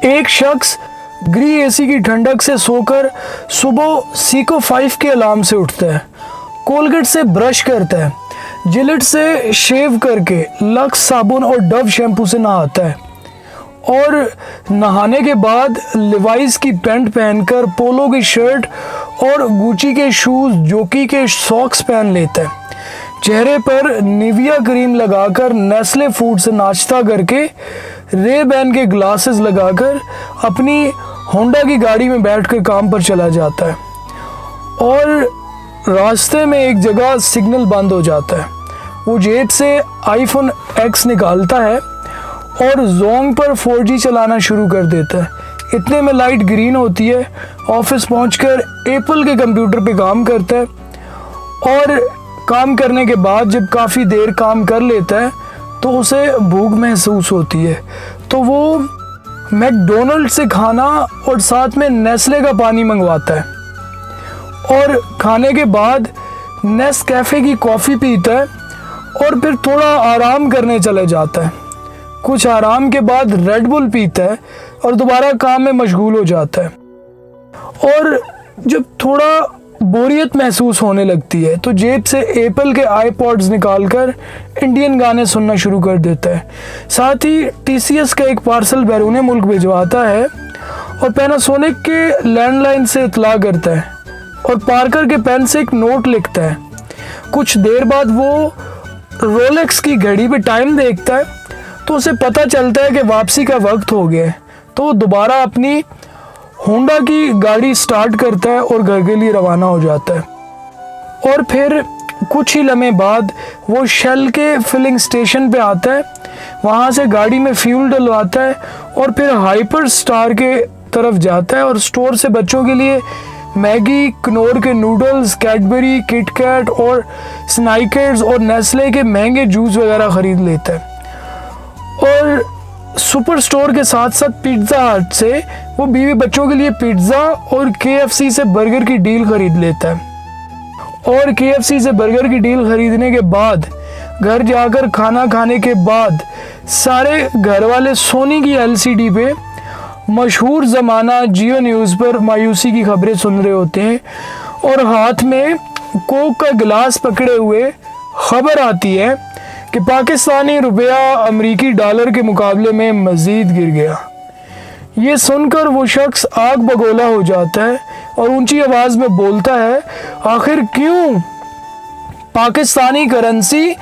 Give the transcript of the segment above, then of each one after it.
एक शख्स ग्री एसी की ठंडक से सोकर सुबह सीको 5 के अलार्म से उठता है, कोलगेट से ब्रश करता है, जिलेट से शेव करके लक्स साबुन और डव शैम्पू से नहाता है और नहाने के बाद लिवाइस की पैंट पहनकर पोलो की शर्ट और गुची के शूज़ जोकी के सॉक्स पहन लेता है। चेहरे पर निविया क्रीम लगाकर नेस्ले फूड से नाश्ता करके रे-बैन के ग्लासेस लगाकर अपनी होंडा की गाड़ी में बैठकर काम पर चला जाता है और रास्ते में एक जगह सिग्नल बंद हो जाता है। वो जेब से आईफोन X निकालता है और जोंग पर 4G चलाना शुरू कर देता है। इतने में लाइट ग्रीन होती है। ऑफिस पहुंचकर एप्पल के कंप्यूटर पे काम करता है और काम करने के बाद जब काफ़ी देर काम कर लेता है तो उसे भूख महसूस होती है, तो वो मैकडोनल्ड से खाना और साथ में नेस्ले का पानी मंगवाता है और खाने के बाद नेस्कैफे की कॉफ़ी पीता है और फिर थोड़ा आराम करने चले जाता है। कुछ आराम के बाद रेड बुल पीता है और दोबारा काम में मशगूल हो जाता है और जब थोड़ा बोरियत महसूस होने लगती है तो जेब से एप्पल के आईपॉड्स निकालकर इंडियन गाने सुनना शुरू कर देता है। साथ ही TCS का एक पार्सल बैरून मुल्क भिजवाता है और पैनासोनिक के लैंडलाइन से इतला करता है और पार्कर के पेन से एक नोट लिखता है। कुछ देर बाद वो रोलेक्स की घड़ी पे टाइम देखता है तो उसे पता चलता है कि वापसी का वक्त हो गया है, तो वो दोबारा अपनी होंडा की गाड़ी स्टार्ट करता है और घर के लिए रवाना हो जाता है। और फिर कुछ ही लम्हे बाद वो शेल के फिलिंग स्टेशन पे आता है, वहाँ से गाड़ी में फ्यूल डलवाता है और फिर हाइपर स्टार के तरफ जाता है और स्टोर से बच्चों के लिए मैगी, कनोर के नूडल्स, कैडबरी, किटकैट और स्नाइकर्स और नेस्ले के महंगे जूस वगैरह ख़रीद लेता है और सुपर स्टोर के साथ साथ पिज़्ज़ा हट से वो बीवी बच्चों के लिए पिज़्ज़ा और KFC से बर्गर की डील ख़रीद लेता है और KFC से बर्गर की डील ख़रीदने के बाद घर जाकर खाना खाने के बाद सारे घर वाले सोनी की LCD पे मशहूर ज़माना जियो न्यूज़ पर मायूसी की खबरें सुन रहे होते हैं और हाथ में कोक का गिलास पकड़े हुए खबर आती है कि पाकिस्तानी रुपया अमेरिकी डॉलर के मुकाबले में मज़ीद गिर गया। ये सुनकर वो शख्स आग बगोला हो जाता है और ऊंची आवाज़ में बोलता है, आखिर क्यों पाकिस्तानी करेंसी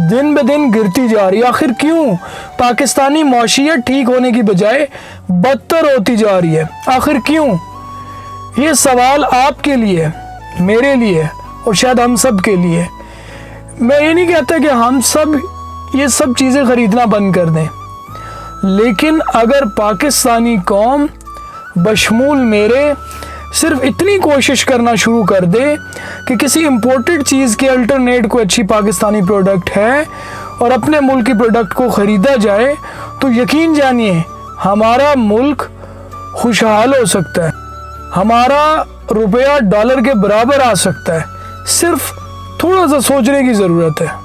दिन ब दिन गिरती जा रही है? आखिर क्यों पाकिस्तानी मौशियत ठीक होने की बजाय बदतर होती जा रही है? आखिर क्यों? ये सवाल आपके लिए, मेरे लिए और शायद हम सब के लिए। मैं ये नहीं कहता कि हम सब ये सब चीज़ें ख़रीदना बंद कर दें, लेकिन अगर पाकिस्तानी कौम बशमूल मेरे सिर्फ इतनी कोशिश करना शुरू कर दे कि किसी इम्पोर्टेड चीज़ के अल्टरनेट कोई अच्छी पाकिस्तानी प्रोडक्ट है और अपने मुल्क की प्रोडक्ट को ख़रीदा जाए, तो यकीन जानिए हमारा मुल्क खुशहाल हो सकता है, हमारा रुपया डॉलर के बराबर आ सकता है। सिर्फ थोड़ा सा सोचने की ज़रूरत है।